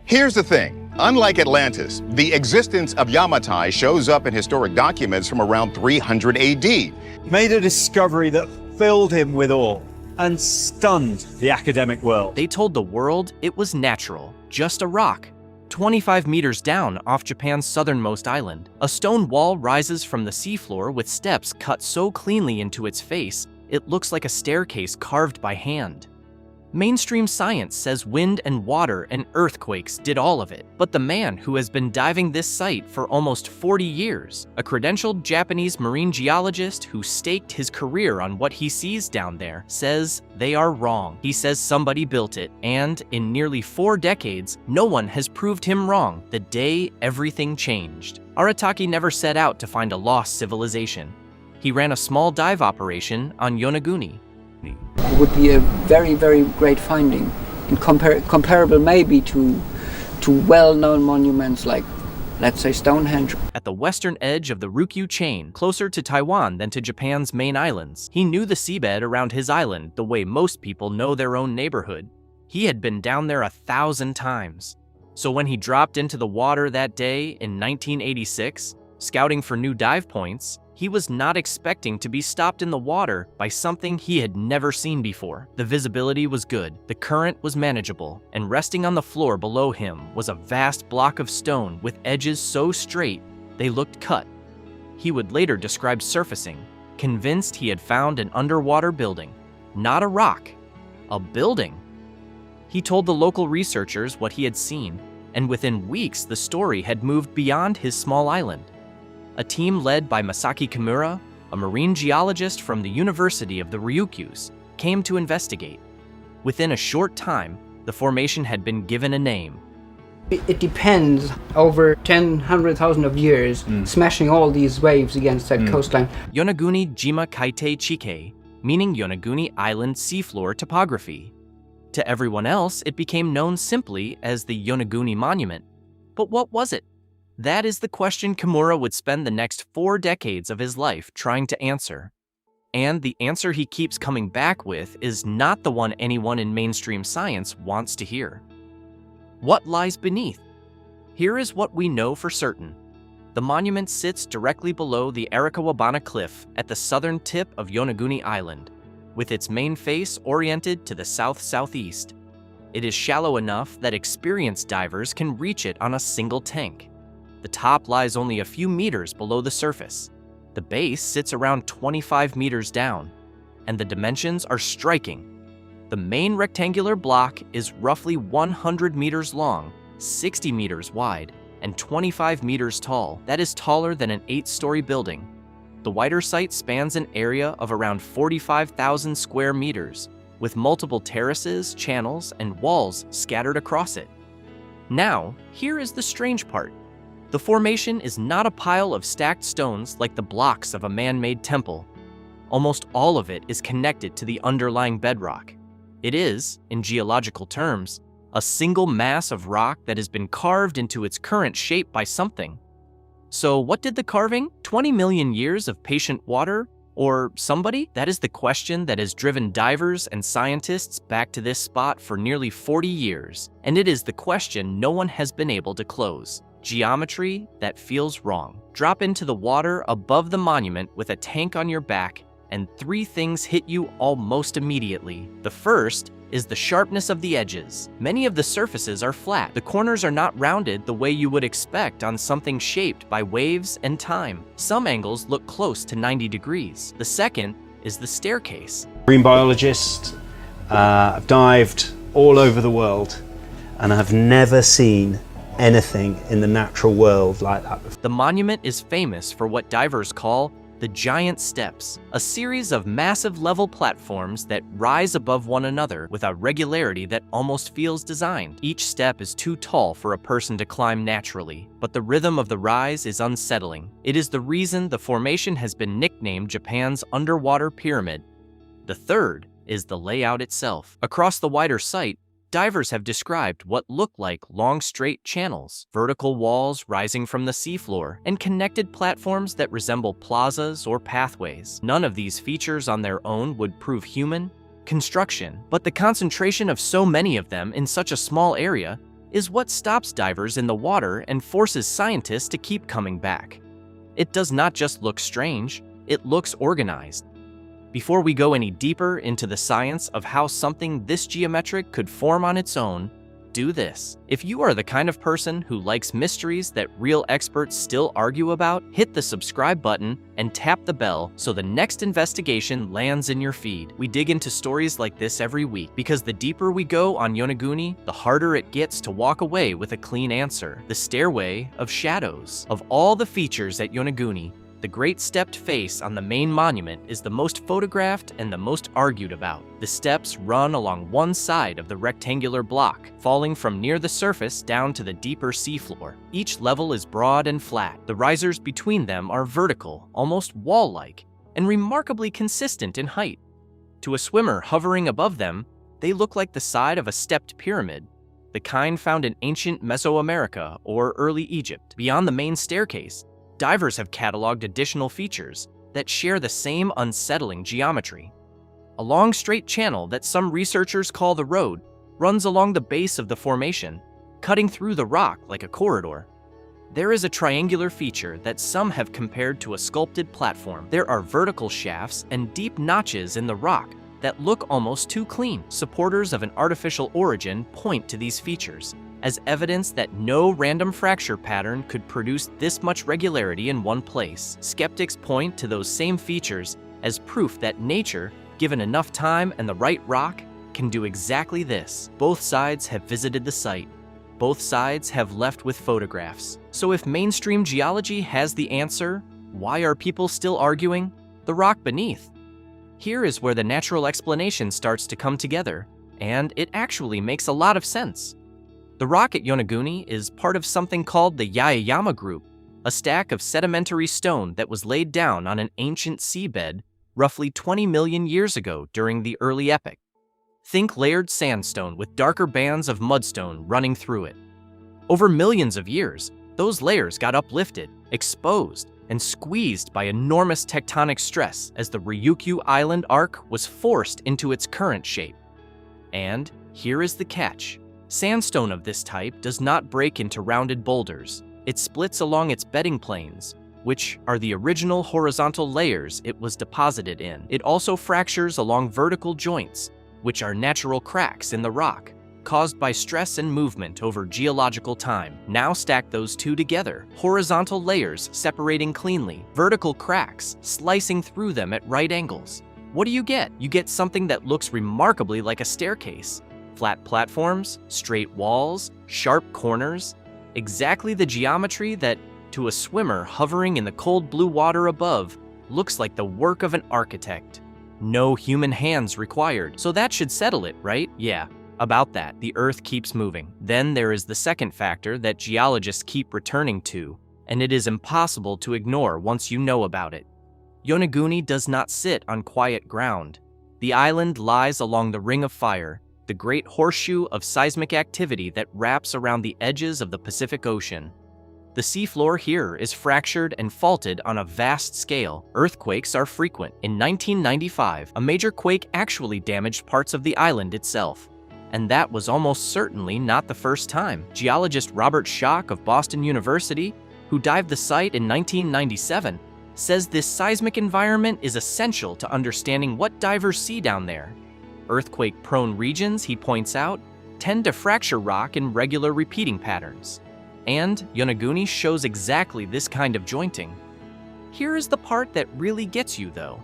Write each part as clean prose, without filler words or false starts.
Here's the thing. Unlike Atlantis, the existence of Yamatai shows up in historic documents from around 300 AD. Made a discovery that filled him with awe and stunned the academic world. They told the world it was natural, just a rock. 25 meters down off Japan's southernmost island, a stone wall rises from the seafloor with steps cut so cleanly into its face, it looks like a staircase carved by hand. Mainstream science says wind and water and earthquakes did all of it, but the man who has been diving this site for almost 40 years, a credentialed Japanese marine geologist who staked his career on what he sees down there, says they are wrong. He says somebody built it, and in nearly 4 decades, no one has proved him wrong the day everything changed. Arataki never set out to find a lost civilization. He ran a small dive operation on Yonaguni. It would be a very, very great finding, and comparable maybe to well-known monuments like, let's say, Stonehenge. At the western edge of the Ryukyu chain, closer to Taiwan than to Japan's main islands, he knew the seabed around his island the way most people know their own neighborhood. He had been down there 1,000 times. So when he dropped into the water that day in 1986, scouting for new dive points, he was not expecting to be stopped in the water by something he had never seen before. The visibility was good, the current was manageable, and resting on the floor below him was a vast block of stone with edges so straight they looked cut. He would later describe surfacing, convinced he had found an underwater building, not a rock, a building. He told the local researchers what he had seen, and within weeks the story had moved beyond his small island. A team led by Masaki Kimura, a marine geologist from the University of the Ryukyus, came to investigate. Within a short time, the formation had been given a name. It depends over 100,000 of years, smashing all these waves against that coastline. Yonaguni Jima Kaitei Chike, meaning Yonaguni Island seafloor topography. To everyone else, it became known simply as the Yonaguni Monument. But what was it? That is the question Kimura would spend the next 4 decades of his life trying to answer. And the answer he keeps coming back with is not the one anyone in mainstream science wants to hear. What lies beneath? Here is what we know for certain. The monument sits directly below the Arikawabana Cliff at the southern tip of Yonaguni Island, with its main face oriented to the south-southeast. It is shallow enough that experienced divers can reach it on a single tank. The top lies only a few meters below the surface. The base sits around 25 meters down, and the dimensions are striking. The main rectangular block is roughly 100 meters long, 60 meters wide, and 25 meters tall. That is taller than an 8-story building. The wider site spans an area of around 45,000 square meters, with multiple terraces, channels, and walls scattered across it. Now, here is the strange part. The formation is not a pile of stacked stones like the blocks of a man-made temple. Almost all of it is connected to the underlying bedrock. It is, in geological terms, a single mass of rock that has been carved into its current shape by something. So what did the carving? 20 million years of patient water? Or somebody? That is the question that has driven divers and scientists back to this spot for nearly 40 years, and it is the question no one has been able to close. Geometry that feels wrong. Drop into the water above the monument with a tank on your back, and 3 things hit you almost immediately. The first is the sharpness of the edges. Many of the surfaces are flat. The corners are not rounded the way you would expect on something shaped by waves and time. Some angles look close to 90 degrees. The second is the staircase. Marine biologist, I've dived all over the world, and I've never seen anything in the natural world like that before. The monument is famous for what divers call the giant steps, a series of massive level platforms that rise above one another with a regularity that almost feels designed. Each step is too tall for a person to climb naturally, but the rhythm of the rise is unsettling. It is the reason the formation has been nicknamed Japan's underwater pyramid. The third is the layout itself. Across the wider site, divers have described what look like long straight channels, vertical walls rising from the seafloor, and connected platforms that resemble plazas or pathways. None of these features on their own would prove human construction, but the concentration of so many of them in such a small area is what stops divers in the water and forces scientists to keep coming back. It does not just look strange, it looks organized. Before we go any deeper into the science of how something this geometric could form on its own, do this. If you are the kind of person who likes mysteries that real experts still argue about, hit the subscribe button and tap the bell so the next investigation lands in your feed. We dig into stories like this every week because the deeper we go on Yonaguni, the harder it gets to walk away with a clean answer. The Stairway of Shadows. Of all the features at Yonaguni, the great stepped face on the main monument is the most photographed and the most argued about. The steps run along one side of the rectangular block, falling from near the surface down to the deeper seafloor. Each level is broad and flat. The risers between them are vertical, almost wall-like, and remarkably consistent in height. To a swimmer hovering above them, they look like the side of a stepped pyramid, the kind found in ancient Mesoamerica or early Egypt. Beyond the main staircase, divers have cataloged additional features that share the same unsettling geometry. A long straight channel that some researchers call the road runs along the base of the formation, cutting through the rock like a corridor. There is a triangular feature that some have compared to a sculpted platform. There are vertical shafts and deep notches in the rock that look almost too clean. Supporters of an artificial origin point to these features as evidence that no random fracture pattern could produce this much regularity in one place. Skeptics point to those same features as proof that nature, given enough time and the right rock, can do exactly this. Both sides have visited the site. Both sides have left with photographs. So if mainstream geology has the answer, why are people still arguing? The rock beneath. Here is where the natural explanation starts to come together, and it actually makes a lot of sense. The rock at Yonaguni is part of something called the Yaeyama Group, a stack of sedimentary stone that was laid down on an ancient seabed roughly 20 million years ago during the early epoch. Think layered sandstone with darker bands of mudstone running through it. Over millions of years, those layers got uplifted, exposed, and squeezed by enormous tectonic stress as the Ryukyu Island arc was forced into its current shape. And here is the catch. Sandstone of this type does not break into rounded boulders. It splits along its bedding planes, which are the original horizontal layers it was deposited in. It also fractures along vertical joints, which are natural cracks in the rock, caused by stress and movement over geological time. Now stack those two together. Horizontal layers separating cleanly, vertical cracks slicing through them at right angles. What do you get? You get something that looks remarkably like a staircase. Flat platforms, straight walls, sharp corners, exactly the geometry that, to a swimmer hovering in the cold blue water above, looks like the work of an architect. No human hands required, so that should settle it, right? Yeah, about that, the Earth keeps moving. Then there is the second factor that geologists keep returning to, and it is impossible to ignore once you know about it. Yonaguni does not sit on quiet ground. The island lies along the Ring of Fire, the great horseshoe of seismic activity that wraps around the edges of the Pacific Ocean. The seafloor here is fractured and faulted on a vast scale. Earthquakes are frequent. In 1995, a major quake actually damaged parts of the island itself. And that was almost certainly not the first time. Geologist Robert Schoch of Boston University, who dived the site in 1997, says this seismic environment is essential to understanding what divers see down there. Earthquake-prone regions, he points out, tend to fracture rock in regular repeating patterns. And Yonaguni shows exactly this kind of jointing. Here is the part that really gets you, though.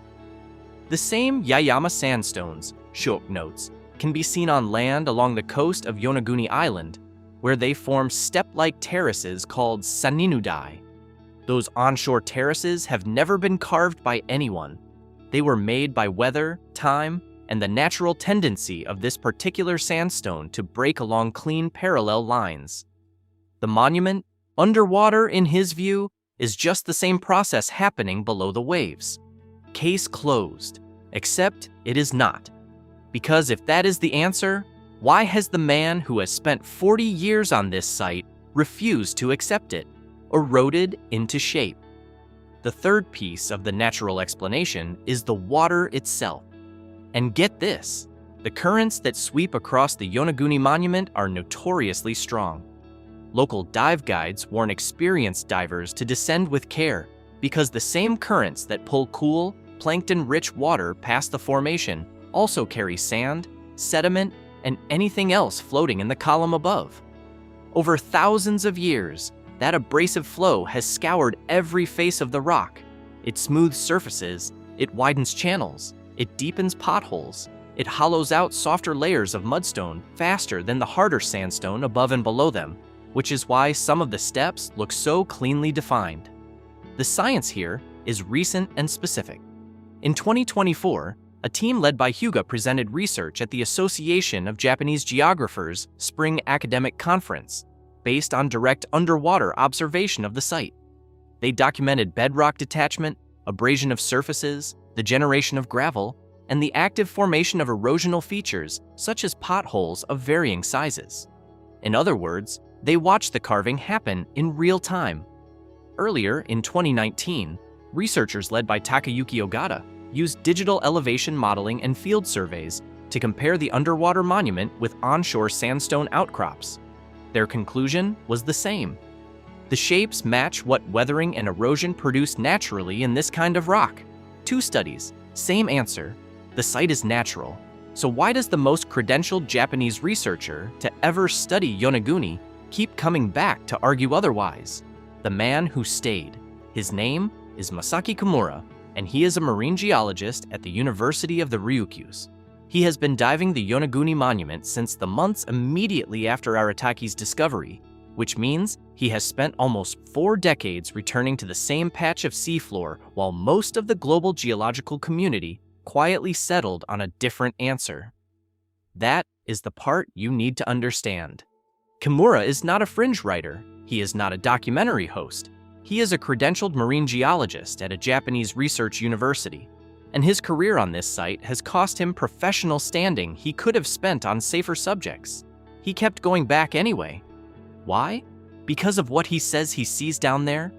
The same Yaeyama sandstones, Schoch notes, can be seen on land along the coast of Yonaguni Island, where they form step-like terraces called saninudai. Those onshore terraces have never been carved by anyone. They were made by weather, time, and the natural tendency of this particular sandstone to break along clean parallel lines. The monument, underwater in his view, is just the same process happening below the waves. Case closed, except it is not. Because if that is the answer, why has the man who has spent 40 years on this site refused to accept it, eroded into shape? The third piece of the natural explanation is the water itself. And get this, The currents that sweep across the Yonaguni Monument are notoriously strong. Local dive guides warn experienced divers to descend with care because the same currents that pull cool, plankton-rich water past the formation also carry sand, sediment, and anything else floating in the column above. Over thousands of years, that abrasive flow has scoured every face of the rock. It smooths surfaces, it widens channels, it deepens potholes, it hollows out softer layers of mudstone faster than the harder sandstone above and below them, which is why some of the steps look so cleanly defined. The science here is recent and specific. In 2024, a team led by Hyuga presented research at the Association of Japanese Geographers' Spring Academic Conference, based on direct underwater observation of the site. They documented bedrock detachment, abrasion of surfaces, the generation of gravel, and the active formation of erosional features such as potholes of varying sizes. In other words, they watched the carving happen in real time. Earlier, in 2019, researchers led by Takayuki Ogata used digital elevation modeling and field surveys to compare the underwater monument with onshore sandstone outcrops. Their conclusion was the same. The shapes match what weathering and erosion produce naturally in this kind of rock. 2 studies, same answer. The site is natural. So why does the most credentialed Japanese researcher to ever study Yonaguni keep coming back to argue otherwise? The man who stayed. His name is Masaki Kimura, and he is a marine geologist at the University of the Ryukyus. He has been diving the Yonaguni Monument since the months immediately after Arataki's discovery, which means he has spent almost 4 decades returning to the same patch of seafloor while most of the global geological community quietly settled on a different answer. That is the part you need to understand. Kimura is not a fringe writer. He is not a documentary host. He is a credentialed marine geologist at a Japanese research university, and his career on this site has cost him professional standing he could have spent on safer subjects. He kept going back anyway. Why? Because of what he says he sees down there?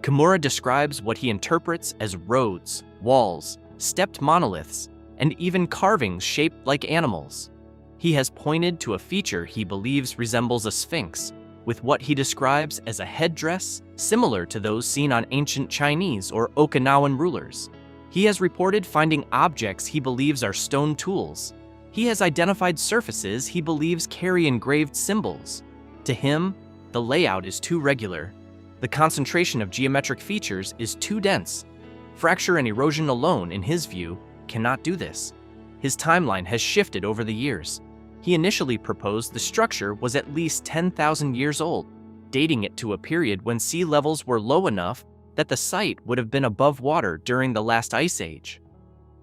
Kimura describes what he interprets as roads, walls, stepped monoliths, and even carvings shaped like animals. He has pointed to a feature he believes resembles a sphinx, with what he describes as a headdress similar to those seen on ancient Chinese or Okinawan rulers. He has reported finding objects he believes are stone tools. He has identified surfaces he believes carry engraved symbols. To him, the layout is too regular. The concentration of geometric features is too dense. Fracture and erosion alone, in his view, cannot do this. His timeline has shifted over the years. He initially proposed the structure was at least 10,000 years old, dating it to a period when sea levels were low enough that the site would have been above water during the last ice age.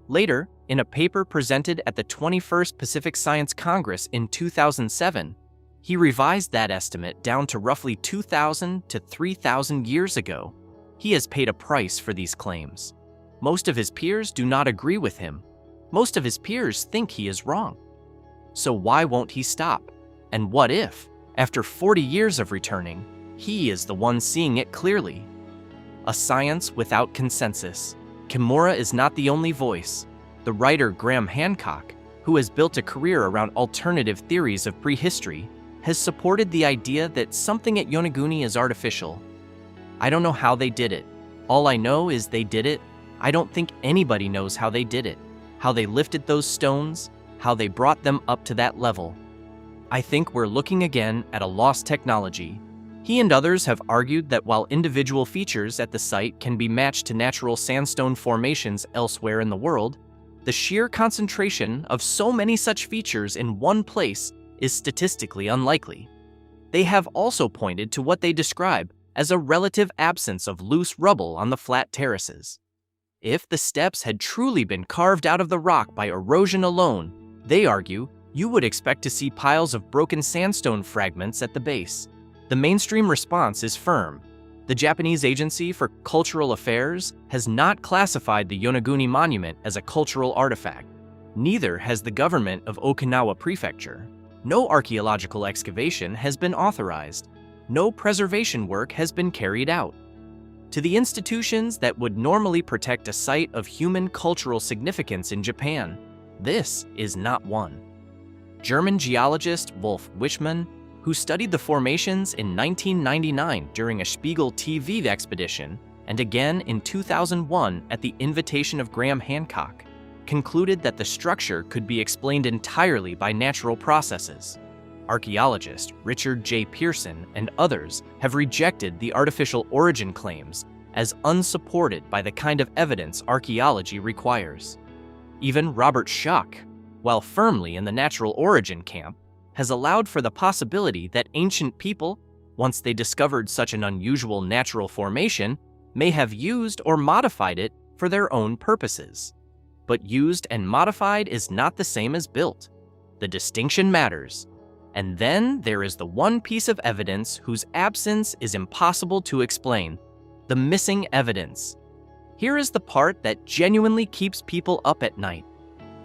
Later, in a paper presented at the 21st Pacific Science Congress in 2007, he revised that estimate down to roughly 2,000 to 3,000 years ago. He has paid a price for these claims. Most of his peers do not agree with him. Most of his peers think he is wrong. So why won't he stop? And what if, after 40 years of returning, he is the one seeing it clearly? A science without consensus. Kimura is not the only voice. The writer Graham Hancock, who has built a career around alternative theories of prehistory, has supported the idea that something at Yonaguni is artificial. I don't know how they did it. All I know is they did it. I don't think anybody knows how they did it, how they lifted those stones, how they brought them up to that level. I think we're looking again at a lost technology. He and others have argued that while individual features at the site can be matched to natural sandstone formations elsewhere in the world, the sheer concentration of so many such features in one place is statistically unlikely. They have also pointed to what they describe as a relative absence of loose rubble on the flat terraces. If the steps had truly been carved out of the rock by erosion alone, they argue, you would expect to see piles of broken sandstone fragments at the base. The mainstream response is firm. The Japanese Agency for Cultural Affairs has not classified the Yonaguni Monument as a cultural artifact. Neither has the government of Okinawa Prefecture. No archaeological excavation has been authorized. No preservation work has been carried out. To the institutions that would normally protect a site of human cultural significance in Japan, this is not one. German geologist Wolf Wichmann, who studied the formations in 1999 during a Spiegel TV expedition and again in 2001 at the invitation of Graham Hancock, concluded that the structure could be explained entirely by natural processes. Archaeologist Richard J. Pearson and others have rejected the artificial origin claims as unsupported by the kind of evidence archaeology requires. Even Robert Schoch, while firmly in the natural origin camp, has allowed for the possibility that ancient people, once they discovered such an unusual natural formation, may have used or modified it for their own purposes. But used and modified is not the same as built. The distinction matters. And then there is the one piece of evidence whose absence is impossible to explain: the missing evidence. Here is the part that genuinely keeps people up at night.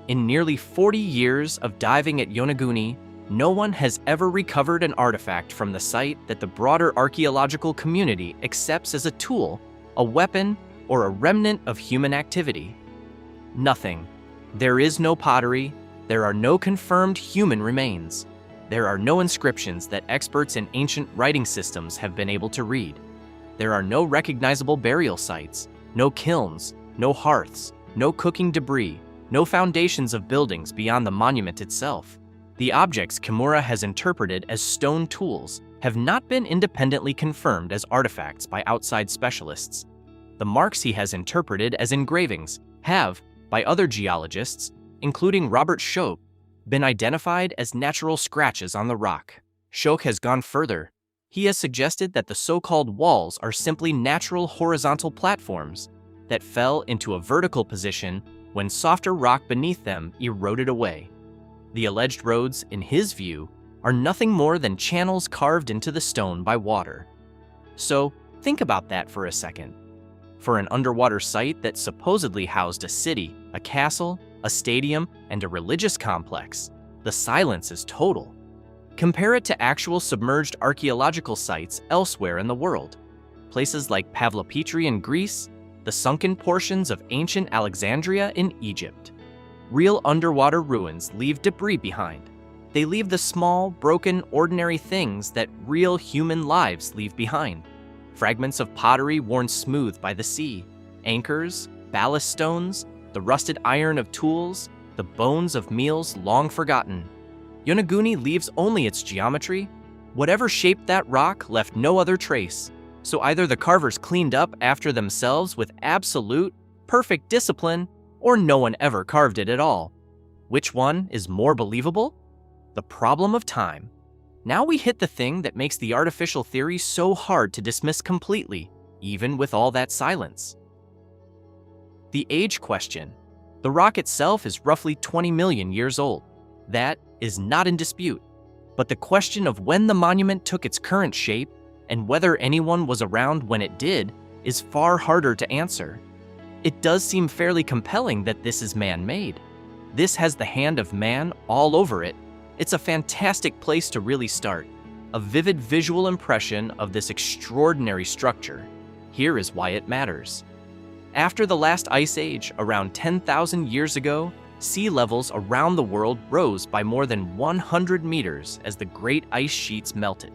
In nearly 40 years of diving at Yonaguni, no one has ever recovered an artifact from the site that the broader archaeological community accepts as a tool, a weapon, or a remnant of human activity. Nothing. There is no pottery. There are no confirmed human remains. There are no inscriptions that experts in ancient writing systems have been able to read. There are no recognizable burial sites, no kilns, no hearths, no cooking debris, no foundations of buildings beyond the monument itself. The objects Kimura has interpreted as stone tools have not been independently confirmed as artifacts by outside specialists. The marks he has interpreted as engravings have, by other geologists, including Robert Schoch, been identified as natural scratches on the rock. Schoch has gone further. He has suggested that the so-called walls are simply natural horizontal platforms that fell into a vertical position when softer rock beneath them eroded away. The alleged roads, in his view, are nothing more than channels carved into the stone by water. So, think about that for a second. For an underwater site that supposedly housed a city, a castle, a stadium, and a religious complex, the silence is total. Compare it to actual submerged archaeological sites elsewhere in the world. Places like Pavlopetri in Greece, the sunken portions of ancient Alexandria in Egypt. Real underwater ruins leave debris behind. They leave the small, broken, ordinary things that real human lives leave behind. Fragments of pottery worn smooth by the sea, anchors, ballast stones, the rusted iron of tools, the bones of meals long forgotten. Yonaguni leaves only its geometry. Whatever shaped that rock left no other trace. So either the carvers cleaned up after themselves with absolute, perfect discipline, or no one ever carved it at all. Which one is more believable? The problem of time. Now we hit the thing that makes the artificial theory so hard to dismiss completely, even with all that silence. The age question. The rock itself is roughly 20 million years old. That is not in dispute. But the question of when the monument took its current shape and whether anyone was around when it did is far harder to answer. It does seem fairly compelling that this is man-made. This has the hand of man all over it. It's a fantastic place to really start. A vivid visual impression of this extraordinary structure. Here is why it matters. After the last ice age, around 10,000 years ago, sea levels around the world rose by more than 100 meters as the great ice sheets melted.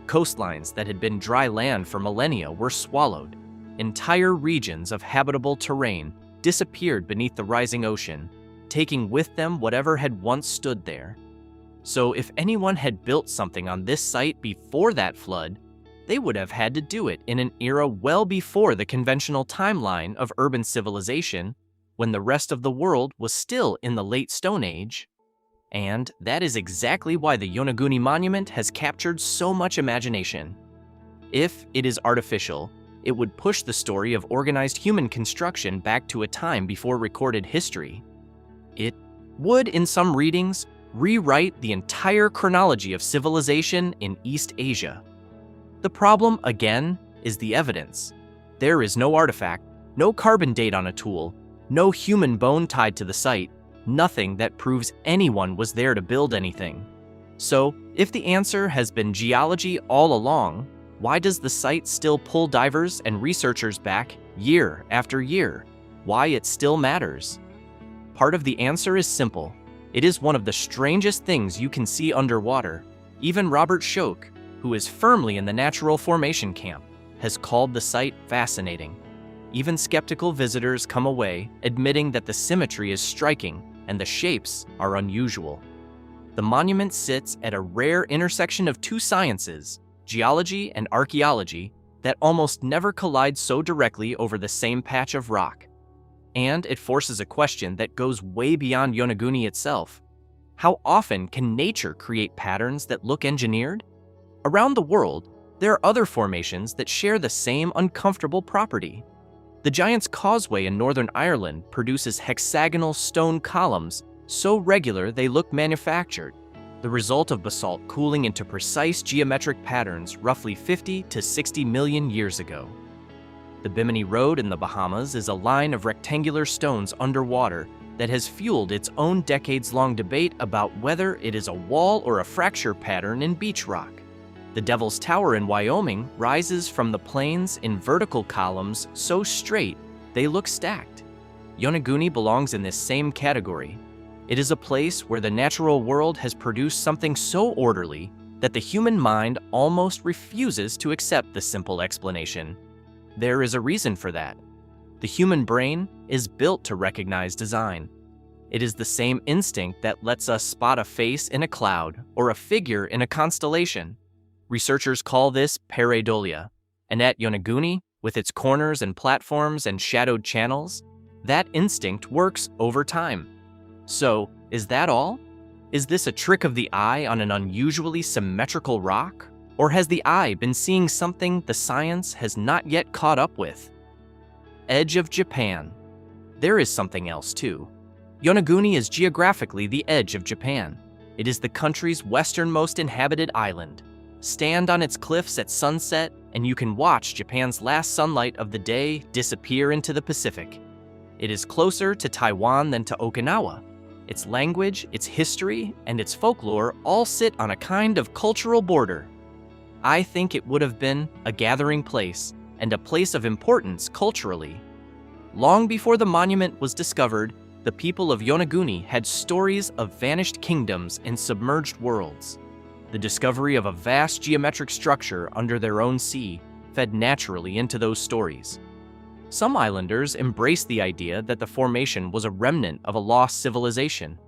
Coastlines that had been dry land for millennia were swallowed. Entire regions of habitable terrain disappeared beneath the rising ocean, taking with them whatever had once stood there. So if anyone had built something on this site before that flood, they would have had to do it in an era well before the conventional timeline of urban civilization, when the rest of the world was still in the late Stone Age. And that is exactly why the Yonaguni Monument has captured so much imagination. If it is artificial, it would push the story of organized human construction back to a time before recorded history. It would, in some readings, rewrite the entire chronology of civilization in East Asia. The problem, again, is the evidence. There is no artifact, no carbon date on a tool, no human bone tied to the site, nothing that proves anyone was there to build anything. So, if the answer has been geology all along, why does the site still pull divers and researchers back year after year? Why it still matters? Part of the answer is simple. It is one of the strangest things you can see underwater. Even Robert Schoch, who is firmly in the natural formation camp, has called the site fascinating. Even skeptical visitors come away admitting that the symmetry is striking and the shapes are unusual. The monument sits at a rare intersection of two sciences, geology and archaeology, that almost never collide so directly over the same patch of rock. And it forces a question that goes way beyond Yonaguni itself. How often can nature create patterns that look engineered? Around the world, there are other formations that share the same uncomfortable property. The Giant's Causeway in Northern Ireland produces hexagonal stone columns so regular they look manufactured, the result of basalt cooling into precise geometric patterns roughly 50 to 60 million years ago. The Bimini Road in the Bahamas is a line of rectangular stones underwater that has fueled its own decades-long debate about whether it is a wall or a fracture pattern in beach rock. The Devil's Tower in Wyoming rises from the plains in vertical columns so straight they look stacked. Yonaguni belongs in this same category. It is a place where the natural world has produced something so orderly that the human mind almost refuses to accept the simple explanation. There is a reason for that. The human brain is built to recognize design. It is the same instinct that lets us spot a face in a cloud or a figure in a constellation. Researchers call this pareidolia, and at Yonaguni, with its corners and platforms and shadowed channels, that instinct works over time. So, is that all? Is this a trick of the eye on an unusually symmetrical rock? Or has the eye been seeing something the science has not yet caught up with? Edge of Japan. There is something else too. Yonaguni is geographically the edge of Japan. It is the country's westernmost inhabited island. Stand on its cliffs at sunset, and you can watch Japan's last sunlight of the day disappear into the Pacific. It is closer to Taiwan than to Okinawa. Its language, its history, and its folklore all sit on a kind of cultural border. I think it would have been a gathering place and a place of importance culturally. Long before the monument was discovered, the people of Yonaguni had stories of vanished kingdoms and submerged worlds. The discovery of a vast geometric structure under their own sea fed naturally into those stories. Some islanders embraced the idea that the formation was a remnant of a lost civilization.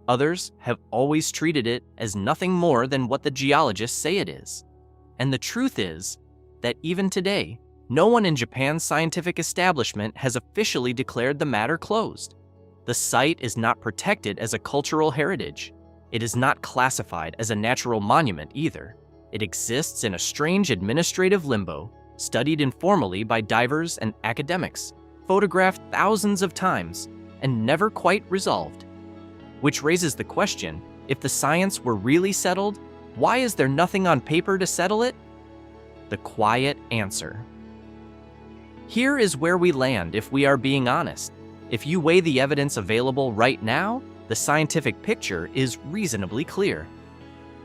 Others have always treated it as nothing more than what the geologists say it is. And the truth is that even today, no one in Japan's scientific establishment has officially declared the matter closed. The site is not protected as a cultural heritage. It is not classified as a natural monument either. It exists in a strange administrative limbo, studied informally by divers and academics, photographed thousands of times, and never quite resolved. Which raises the question, if the science were really settled, why is there nothing on paper to settle it? The quiet answer. Here is where we land if we are being honest. If you weigh the evidence available right now, the scientific picture is reasonably clear.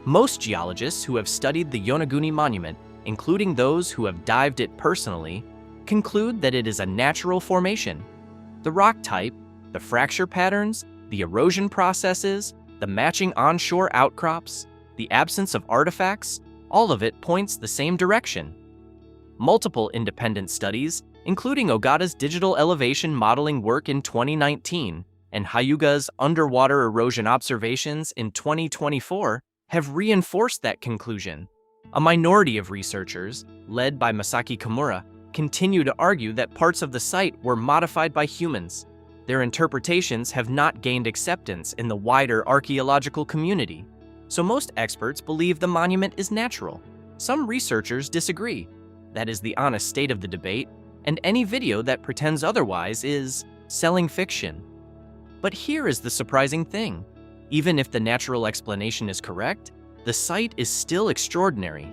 Most geologists who have studied the Yonaguni Monument, including those who have dived it personally, conclude that it is a natural formation. The rock type, the fracture patterns, the erosion processes, the matching onshore outcrops, the absence of artifacts, all of it points the same direction. Multiple independent studies, including Ogata's digital elevation modeling work in 2019, and Hyuga's underwater erosion observations in 2024 have reinforced that conclusion. A minority of researchers, led by Masaki Kimura, continue to argue that parts of the site were modified by humans. Their interpretations have not gained acceptance in the wider archaeological community. So most experts believe the monument is natural. Some researchers disagree. That is the honest state of the debate, and any video that pretends otherwise is selling fiction. But here is the surprising thing. Even if the natural explanation is correct, the site is still extraordinary.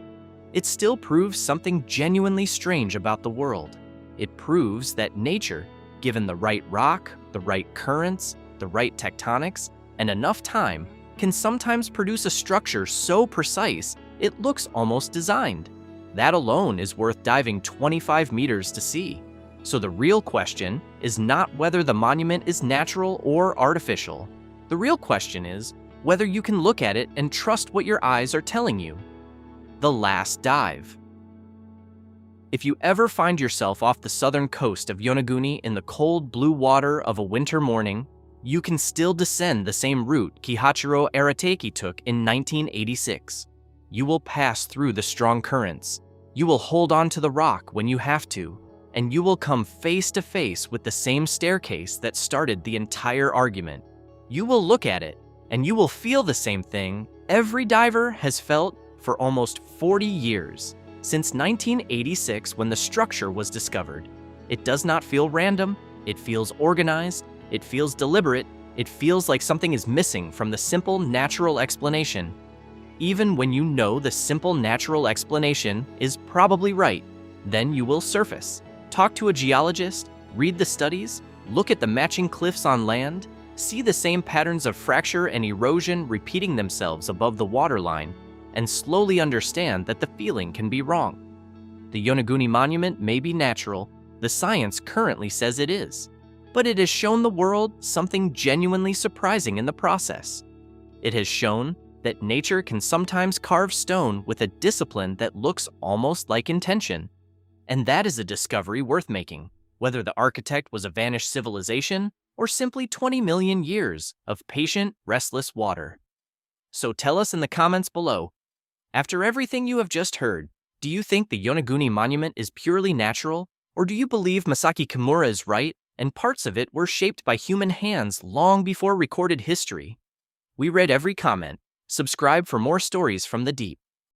It still proves something genuinely strange about the world. It proves that nature, given the right rock, the right currents, the right tectonics, and enough time, can sometimes produce a structure so precise it looks almost designed. That alone is worth diving 25 meters to see. So the real question is not whether the monument is natural or artificial. The real question is whether you can look at it and trust what your eyes are telling you. The last dive. If you ever find yourself off the southern coast of Yonaguni in the cold blue water of a winter morning, you can still descend the same route Kihachiro Arateki took in 1986. You will pass through the strong currents. You will hold on to the rock when you have to, and you will come face to face with the same staircase that started the entire argument. You will look at it, and you will feel the same thing every diver has felt for almost 40 years. Since 1986, when the structure was discovered, it does not feel random, it feels organized, it feels deliberate, it feels like something is missing from the simple natural explanation. Even when you know the simple natural explanation is probably right, then you will surface. Talk to a geologist, read the studies, look at the matching cliffs on land, see the same patterns of fracture and erosion repeating themselves above the waterline, and slowly understand that the feeling can be wrong. The Yonaguni Monument may be natural, the science currently says it is, but it has shown the world something genuinely surprising in the process. It has shown that nature can sometimes carve stone with a discipline that looks almost like intention. And that is a discovery worth making, whether the architect was a vanished civilization or simply 20 million years of patient, restless water. So tell us in the comments below, after everything you have just heard, do you think the Yonaguni Monument is purely natural, or do you believe Masaki Kimura is right and parts of it were shaped by human hands long before recorded history? We read every comment. Subscribe for more stories from the deep.